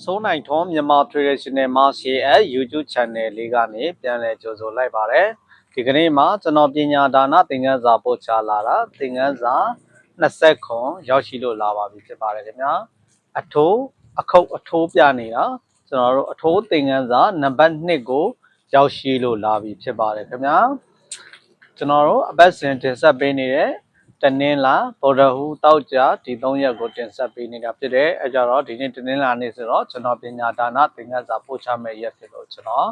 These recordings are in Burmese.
ဆိုးနိုင်ထွန်းမြန်မာ traditional martial art YouTube channel လေးကနေပြန်လည်ကြိုဆိုလိုက်ပါတယ်ဒီကနေ့မှာကျွန်တော်ပညာဒါနသင်ခန်းစာပို့ချလာတာသင်ခန်းစာ20ခွန်ရောက်ရှိလို့လာပါပြီဖြစ်ပါတယ်ခင်ဗျာအထိုးအခုတ်အထိုးပြနေတာကျွန်တော်တို့အထိုးသင်ခန်းစာနံပါတ်2ကိုရောက်ရှိလို့လာပြီဖြစ်ပါတယ်ခင်ဗျာကျွန်တော်တို့အပတ်စဉ်တင်ဆက်ပေးနေတဲ့တနင်္လာဗုဒ္ဓဟူးတောက်ကြဒီ3ရက်ကိုတင်ဆက်ပေးနေတာဖြစ်တယ်အဲကြတော့ဒီနေ့တနင်္လာနေ့ဆိုတော့ကျွန်တော်ပညာဒါနသင်ခန်းစာပို့ချမဲ့ရက်ဖြစ်လို့ကျွန်တော်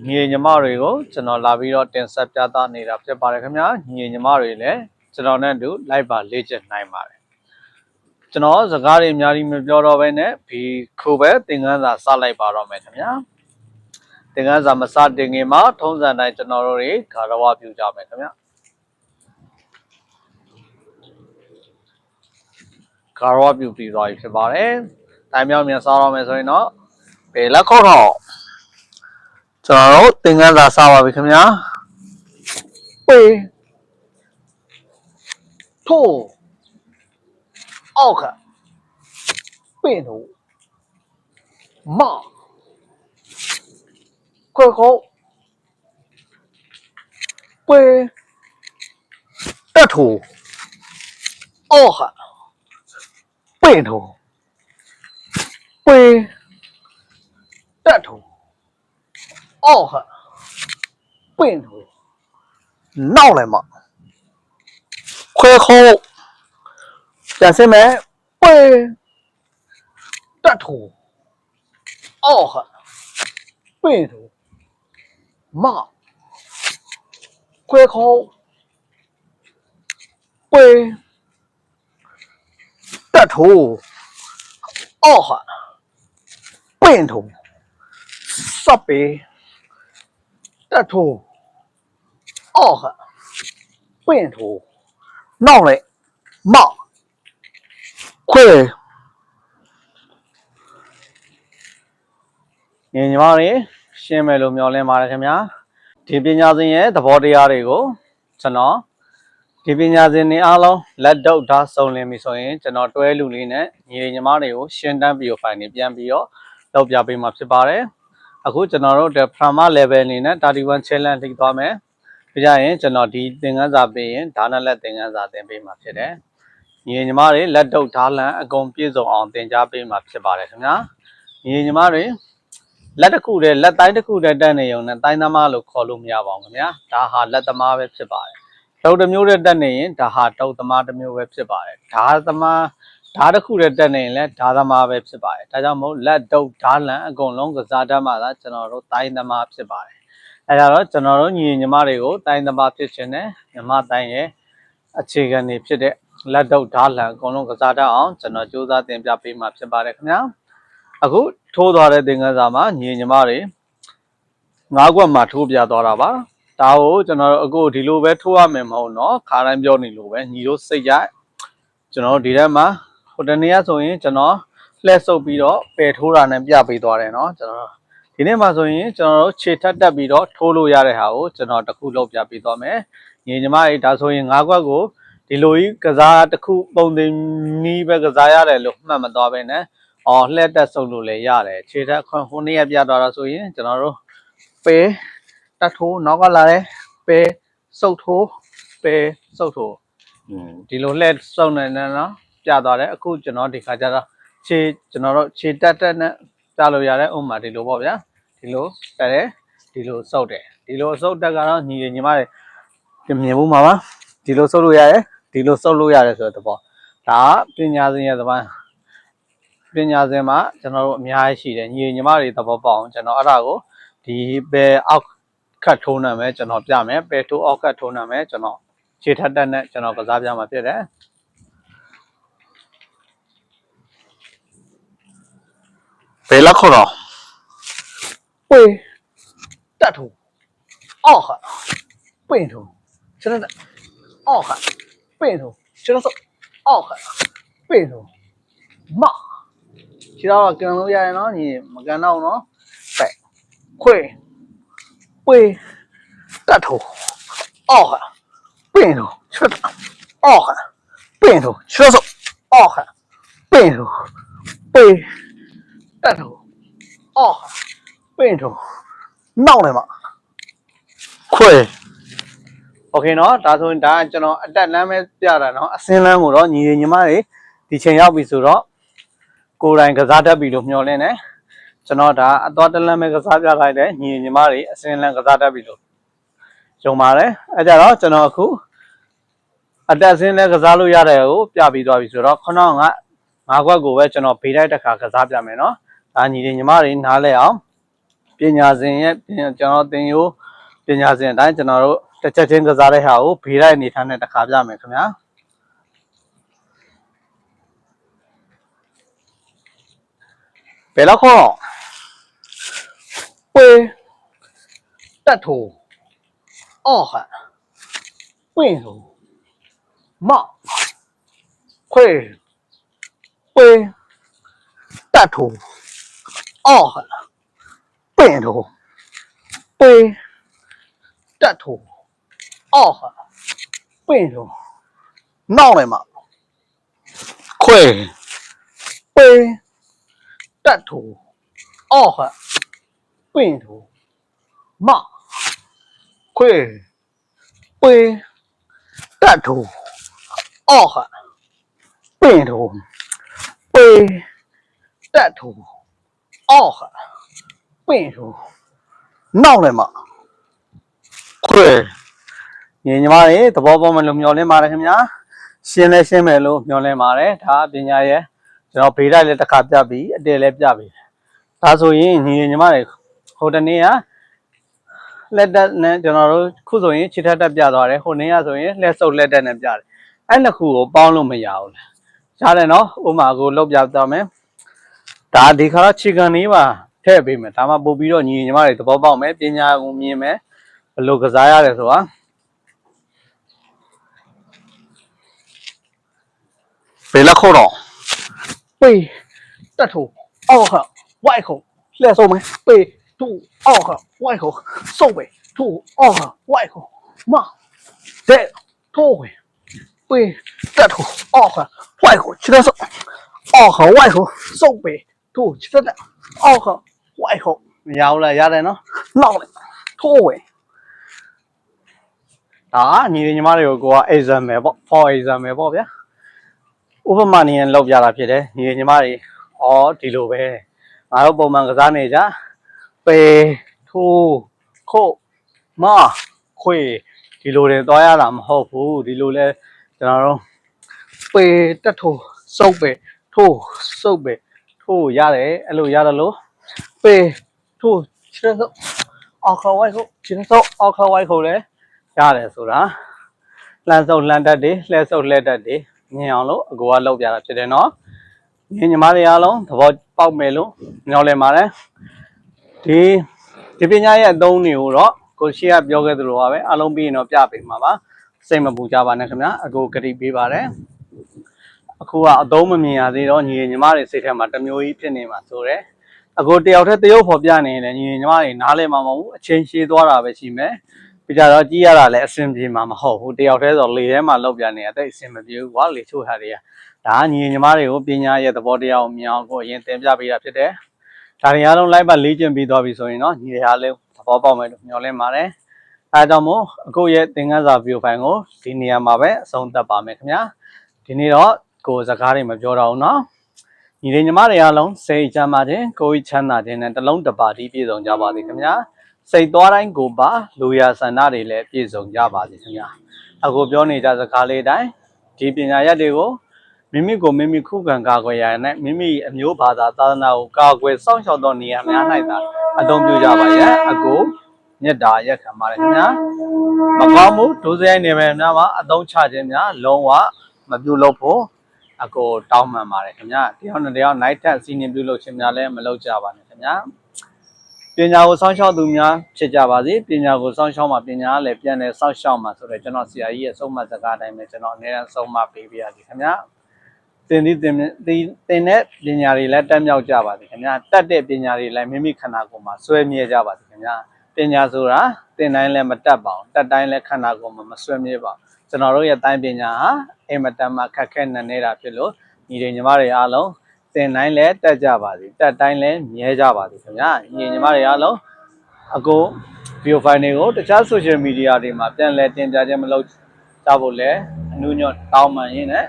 ညီညီမတွေကိုကျွန်တော်လာပြီးတော့တင်ဆက်ပြသနေတာဖြစ်ပါတယ်ခင်ဗျာညီညီမတွေလည်းကျွန်တော်နဲ့အတူလိုက်ပါလေ့ကျင့်နိုင်ပါတယ်ကျွန်တော်စကားတွေအများကြီးမပြောတော့ဘဲနဲ့ဒီခုပဲသင်ခန်းစာစလိုက်ပါတော့မယ်ခင်ဗျာသင်ခန်းစာမစတင်ခင်မှာထုံးစံတိုင်းကျွန်တော်တို့တွေဂါရဝပြုကြမယ်ခင်ဗျာဂါရဝပြုပြီးသွားပြီဖြစ်ပါတယ်။တိုင်းမြောက်မြန်စားရမယ်ဆိုရင်တော့ဘယ်လက်ခုတ်တော့ကျွန်တော်တို့သင်ခန်းစာစပါပြီခင်ဗျာ။ပေထိုးအောက်ကပင်တို့မခွဲခုတ်ပေတက်ထိုးအောက်က背头，背，带头，奥哈，背头，闹来嘛，快口，讲什么？背，带头，奥哈，背头，嘛，快口，背。带头，奥哈，背头，杀背，带头，奥哈，背头，闹来，骂，快，ညီမတွေရှင်းမယ်လို့မျှော်လင့်ပါတယ်ခင်ဗျာဒီပညာစဉ်ရဲ့သဘောတရားတွေကိုကျွန်တော်ဒီပညာစဉ်တွေအားလုံးလက်တော့ဒါစုံလင်ပြီဆိုရင်ကျွန်တော်တွဲလူလေးနဲ့ညီညီမတွေကိုရှင်းတန်းပြီးတော့ file တွေပြန်ပြီးတော့လုပ်ပြပေးမှာဖြစ်ပါတယ်အခုကျွန်တော်တို့ Prama level အနေနဲ့31 challenge ထိသွားမယ်ပြကြရင်ကျွန်တော်ဒီသင်ခန်းစာပေးရင်ဒါနဲ့လက်သင်ခန်းစာသင်ပေးမှာဖြစ်တယ်ညီညီမတွေလက်တော့ဒါလန်အကုန်ပြည့်စုံအောင်သင်ကြားပေးမှာဖြစ်ပါတယ်ခင်ဗျာညီညီမတွေလက်တစ်ခုတည်းလက်တိုင်းတစ်ခုတည်းတက်နေုံနဲ့တိုင်းသမားလို့ခေါ်လို့မရပါဘူးခင်ဗျာဒါဟာလက်သမားပဲဖြစ်ပါတယ်တုတ်တစ်မျိုးတည်းတက်နေရင်ဒါဟာတုတ်သမားတစ်မျိုးပဲဖြစ်ပါတယ်ဓာသမားဓာတစ်ခုတည်းတက်နေရင်လည်းဓာသမားပဲဖြစ်ပါတယ်ဒါကြောင့်မို့လက်တုတ်ဓာလန်အကုန်လုံးကစားတတ်မှသာကျွန်တော်တို့တိုင်းသမားဖြစ်ပါတယ်အဲဒါတော့ကျွန်တော်တို့ညီညီမတွေကိုတိုင်းသမားဖြစ်ခြင်းနဲ့ညီမတိုင်းရဲ့အခြေခံတွေဖြစ်တဲ့လက်တုတ်ဓာလန်အကုန်လုံးကစားတတ်အောင်ကျွန်တော်စူးစမ်းသင်ပြပေးမှာဖြစ်ပါတယ်ခင်ဗျာအခုထိုးသွားတဲ့သင်ခန်းစာမှာညီညီမတွေ9ခွက်မှာထိုးပြသွားတာပါဒါကိုကျွန်တော်အခုဒီလိုပဲထိုးရမယ်မဟုတ်တော့ခါတိုင်းပြောနေလို့ပဲညီတို့စိတ်ကြကျွန်တော်ဒီထဲမှာဟိုတနေ့ကဆိုရင်ကျွန်တော်လှည့်ဆုပ်ပြီးတော့ပယ်ထိုးတာနဲ့ပြပေးသွားတယ်เนาะကျွန်တော်ဒီနေ့မှာဆိုရင်ကျွန်တော်တို့ခြေထပ်တက်ပြီးတော့ထိုးလို့ရတဲ့ဟာကိုကျွန်တော်တစ်ခုလုပ်ပြပေးသွားမယ်ညီညီမတွေဒါဆိုရင်9ခွက်ကိုဒီလိုကြီးကစားတစ်ခုပုံသင်နည်းပဲကစားရတယ်လို့မှတ်မသွားပဲနဲ့လှည့်တက်ဆုပ်လို့လည်းရတယ်ခြေထပ်ခွန်ဟိုနေ့ကပြသွားတာဆိုရင်ကျွန်တော်တို့ပေတက်ထိုးနောက်ကလာတယ်ပဲစုပ်ထိုးပဲစုပ်ထိုးဒီလိုလှည့်စုပ်နေတယ်နော်ပြသွားတယ်အခုကျွန်တော်ဒီခါကျတော့ခြေကျွန်တော်တို့ခြေတက်တက်နဲ့ပြလို့ရတယ်ဥပမာဒီလိုပေါ့ဗျာဒီလိုတက်တယ်ဒီလိုစုပ်တယ်ဒီလိုစုပ်တက်ကတော့ညီညီမတွေမြင်ဖို့မှာပါဒီလိုစုပ်လို့ရတယ်ဒီလိုစုပ်လို့ရတယ်ဆိုတဲ့သဘောဒါပညာစဉ်ရဲ့သဘောပညာစဉ်မှာကျွန်တော်တို့အများကြီးရှိတယ်ညီညီမတွေသဘောပေါက်အောင်ကျွန်တော်အဲ့ဒါကိုဒီပဲအောက်ခတ်ထိုးနာမယ်ကျွန်တော်ပြမယ်ပဲထိုးအောက်ခတ်ထိုးနာမယ်ကျွန်တော်ခြေထက်တက်နဲ့ကျွန်တော်ကစားပြမှာဖြစ်တယ်ဘယ်လောက်ခေါ်တော့ပေတက်ထိုးအောက်ခတ်ပင်ထိုးကျွန်တော်အောက်ခတ်ပင်ထိုးကျွန်တော်အောက်ခတ်ပင်ထိုးမခြေတော့ကန်လို့ရရင်နော်ညီမကန်တော့နော်ပဲခွေ背带头，奥汉，背头，吃的，奥汉，背头，吃手，奥汉，背头，背တက်ထိုးအော်ပင့်ထိုးနောက်နေမှာခွဲโอเคเนาะဒါဆိုရင်ဒါကျွန်တော်အတက်လမ်းပဲပြတာเนาะအစင်းလမ်းကိုတော့ညီညီမတွေဒီချိန်ရောက်ပြီဆိုတော့ကိုယ်တိုင်ကစားတတ်ပြီလို့မျှော်လင့်တယ်ကျွန်တော်ဒါအသွားတလမ်းပဲကစားပြလိုက်တယ်ညီညီမတွေအစင်းလမ်းကစားတတ်ပြီလို့ယုံပါတယ်အဲကြတော့ကျွန်တော်အခုအတက်စင်းလဲကစားလို့ရတယ်ကိုပြပြီးသွားပြီဆိုတော့ခုနကငါးခွက်ကိုပဲကျွန်တော်ဘေးတိုက်တစ်ခါကစားပြမယ်เนาะဒါညီညီမတွေနားလဲအောင်ပညာစဉ်ရဲ့ကျွန်တော်သင်ယူပညာစဉ်အတိုင်းကျွန်တော်တို့တစ်ချက်ချင်းကစားတဲ့ဟာကိုဘေးတိုက်အနေထားနဲ့တစ်ခါပြမယ်ခင်ဗျာဘယ်လောက်ခေါ်ပွေတက်ထိုးအော်ဟာပွင့်ထိုးမောက်ခွေပွေတက်ထိုးအော်ဟာပွင့်ထိုးပွေတက်ထိုးအော်ဟာပွင့်ထိုးနောက်လိုက်မှာခွေပွေတက်ထိုးအော်ဟာပွင့်ထိုးမောက်ခွေပွေတက်ထိုးအော်ဟာပွင့်ထိုးပွေတက်ထိုးအော်ဟာပွင့်ထိုးနောက်လည်းမခွေညီညီမတွေသဘောပေါက်မလို့မျှော်လင့်ပါတယ်ခင်ဗျာရှင်းလဲရှင်းမယ်လို့မျှော်လင့်ပါတယ်ဒါပညာရဲ့ကျွန်တော်ဘေးတိုက်လည်းတစ်ခါပြပြီးအတဲလည်းပြပြီးဒါဆိုရင်ညီညီမတွေဟိုတနေ့ကလက်တက်နဲ့ကျွန်တော်တို့ခုဆိုရင်ခြေထက်တက်ပြသွားတယ်ဟိုနေ့ကဆိုရင်လက်စုပ်လက်တက်နဲ့ပြတယ်အဲ့နှစ်ခုကိုပေါင်းလို့မရဘူးလားရတယ်နော်ဥမာကိုလောက်ပြသွားမယ်ဒါဒီခါခြေကန်လေးပါထည့်ပေးမယ်ဒါမှပို့ပြီးတော့ညီညီမတွေသဘောပေါက်မယ်ပညာကိုမြင်မယ်ဘယ်လိုကစားရတယ်ဆိုတာဘယ်လက်ခေါ်တော့ပေတက်ထိုးအော်ဟာဝိုက်ခုလက်စုံမယ်ပေထိုးအော်ဟာဝိုက်ခုစုံမယ်ထိုးအော်ဟာဝိုက်ခုမတဲ့ထိုးဝင်ပေတက်ထိုးအော်ဟာဝိုက်ခုချစ်တော့အော်ဟာဝိုက်ခုစုံမယ်ထိုးချစ်တော့အော်ဟာဝိုက်ခုမရဘူးလားရတယ်နော်နောက်လိုက်ထိုးဝင်ဒါညီညီမတွေကိုက example ပေါ့ for example ပေါ့ဗျာဥပမာနေရင်လောက်ပြတာဖြစ်တယ်ညီညီမတွေဒီလိုပဲငါတို့ပုံမှန်ကစားနေကြပေထိုးခုတ်မခွေဒီလိုတွေသွားရတာမဟုတ်ဘူးဒီလိုလဲကျွန်တော်တို့ပေတက်ထိုးစုပ်ပဲထိုးစုပ်ပဲထိုးရတယ်အဲ့လိုရတယ်လို့ပေထိုးချစ်တော့အော်ခဝိုက်ခုချစ်တော့အော်ခဝိုက်ခုလဲရတယ်ဆိုတာလှမ်းစုပ်လှမ်းတက်တွေလှဲစုပ်လှဲတက်တွေမြင်အောင်လို့အကူကလောက်ပြတာဖြစ်တယ်နော်ညီမတွေအားလုံးသဘောပေါက်မယ်လို့မျှော်လင့်ပါတယ်ဒီပညာရဲ့အသုံးတွေကိုတော့ကိုရှိကပြောခဲ့သလိုပါပဲအားလုံးပြီးရင်တော့ပြပေးမှာပါစိတ်မပူကြပါနဲ့ခင်ဗျာအကူကတိပေးပါတယ်အခုကအသုံးမမြင်ရသေးတော့ညီမတွေစိတ်ထဲမှာတမျိုးကြီးဖြစ်နေမှာဆိုတော့အကူတယောက်တည်းတရုပ်ဖော်ပြနေတယ်ညီမတွေနားလည်မှာမဟုတ်ဘူးအချင်းရှည်သွားတာပဲရှိမယ်ပြကြတော့ကြည့်ရတာလည်းအဆင်ပြေမှာမဟုတ်ဘူးတယောက်တည်းဆိုလေထဲမှာလောက်ပြနေတဲ့အသိအဆင်မပြေဘူးကွာလေချို့ဟာတွေကဒါညီမတွေကိုပညာရဲ့သဘောတရားကိုမြင်အောင်ကိုအရင်သင်ပြပေးတာဖြစ်တယ်ဒါတွေအားလုံးလိုက်ပါလေ့ကျင့်ပြီးသွားပြီဆိုရင်တော့ညီတွေအားလည်းသဘောပေါက်မယ်လို့မျှော်လင့်ပါတယ်အဲဒါကြောင့်မို့အခုရဲ့သင်ခန်းစာဗီဒီယိုဖိုင်ကိုဒီနေရာမှာပဲအဆုံးသတ်ပါမယ်ခင်ဗျာဒီနေ့တော့ကိုစကားတွေမပြောတော့ဘူးเนาะညီတွေညီမတွေအားလုံးစိတ်ချမ်းသာခြင်းကိုယ်ချမ်းသာခြင်းနဲ့တလုံးတပါတီးပြည့်စုံကြပါစေခင်ဗျာစိတ်သွားတိုင်းကိုပါလူရဆန္ဒတွေလည်းပြည့်စုံကြပါစေခင်ဗျာအခုပြောနေကြစကားလေးတိုင်းဒီပညာရပ်တွေကိုမိမိကိုမိမိခုခံကာကွယ်ရတဲ့မိမိအမျိုးဘာသာသာသနာကိုကာကွယ်စောင့်ရှောက်သောနေရာများ၌သာအသုံးပြုကြပါရဲ့အကိုမြတ်တာရက်ခံပါတယ်ခင်ဗျာမကောင်းမှုဒုစရိုက်နေမယ်များမှာအသုံးချခြင်းများလုံးဝမပြုလုပ်ဖို့အကိုတောင်းပန်ပါတယ်ခင်ဗျာတယောက်နဲ့တယောက်နိုင်ထက်စီနေပြုလုပ်ခြင်းများလည်းမလုပ်ကြပါနဲ့ခင်ဗျာပညာကိုစောင့်ရှောက်သူများဖြစ်ကြပါစေပညာကိုစောင့်ရှောက်မှပညာလည်းပြန်လည်စောင့်ရှောက်မှဆိုတော့ကျွန်တော်ဆရာကြီးရဲ့ဆုံးမစကားတိုင်းပဲကျွန်တော်အနည်းအားဆုံးမပေးပြရစီခင်ဗျာသင်တဲ့ပညာတွေလည်းတက်မြောက်ကြပါစေခင်ဗျာတက်တဲ့ပညာတွေလည်းမိမိခန္ဓာကိုယ်မှာဆွဲမြဲကြပါစေခင်ဗျာပညာဆိုတာသင်တိုင်းလည်းမတက်ပါဘူးတက်တိုင်းလည်းခန္ဓာကိုယ်မှာမဆွဲမြဲပါဘူးကျွန်တော်တို့ရဲ့တိုင်းပညာဟာအင်မတန်မှခက်ခဲနက်နေတာဖြစ်လို့ညီတွေညီမတွေအားလုံး သင်တိုင်းလည်းတက်ကြပါစေတက်တိုင်းလည်းမြဲကြပါစေခင်ဗျာညီညီမတွေအားလုံးအခု video file တွေကိုတခြား social media တွေမှာပြန်လည်တင်ပြခြင်းမလုပ်ကြဖို့လဲအနုညွတ်တောင်းပန်ရင်းနဲ့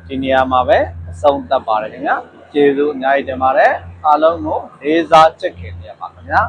ဒီနေရာမှာပဲအဆုံးသတ်ပါတယ်ခင်ဗျာကျေးဇူးအများကြီးတင်ပါတယ်အားလုံးကိုလေးစားချစ်ခင်ကြပါခင်ဗျာ